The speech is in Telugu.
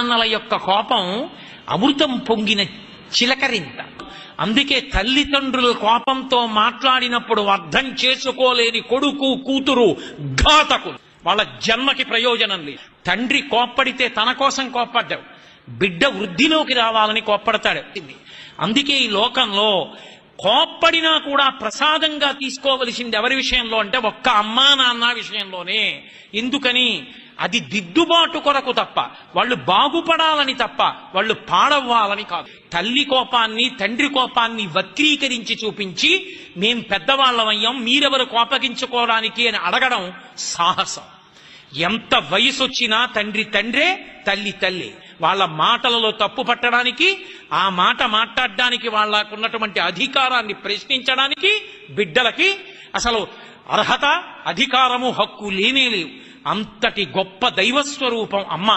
నాన్నల యొక్క కోపం అమృతం పొంగిన చిలకరింత. అందుకే తల్లిదండ్రుల కోపంతో మాట్లాడినప్పుడు అర్థం చేసుకోలేని కొడుకు కూతురు ఘాతకులు, వాళ్ళ జన్మకి ప్రయోజనం లేదు. తండ్రి కోప్పడితే తన కోసం కోప్పడ్డాడు, బిడ్డ వృద్ధిలోకి రావాలని కోప్పడతాడు. అందుకే ఈ లోకంలో కోప్పడినా కూడా ప్రసాదంగా తీసుకోవలసింది ఎవరి విషయంలో అంటే ఒక్క అమ్మా నాన్న విషయంలోనే. ఎందుకని? అది దిద్దుబాటు కొరకు తప్ప, వాళ్ళు బాగుపడాలని తప్ప, వాళ్ళు పాడవ్వాలని కాదు. తల్లి కోపాన్ని తండ్రి కోపాన్ని వక్రీకరించి చూపించి మేం పెద్దవాళ్ళమయ్యాం మీరెవరు కోపగించుకోవడానికి అని అడగడం సాహసం. ఎంత వయసు వచ్చినా తండ్రి తండ్రే, తల్లి తల్లి. వాళ్ళ మాటలలో తప్పు పట్టడానికి, ఆ మాట మాట్లాడడానికి, వాళ్ళకున్నటువంటి అధికారాన్ని ప్రశ్నించడానికి బిడ్డలకి అసలు అర్హత, అధికారము, హక్కు లేనే లేవు. అంతటి గొప్ప దైవస్వరూపం అమ్మ.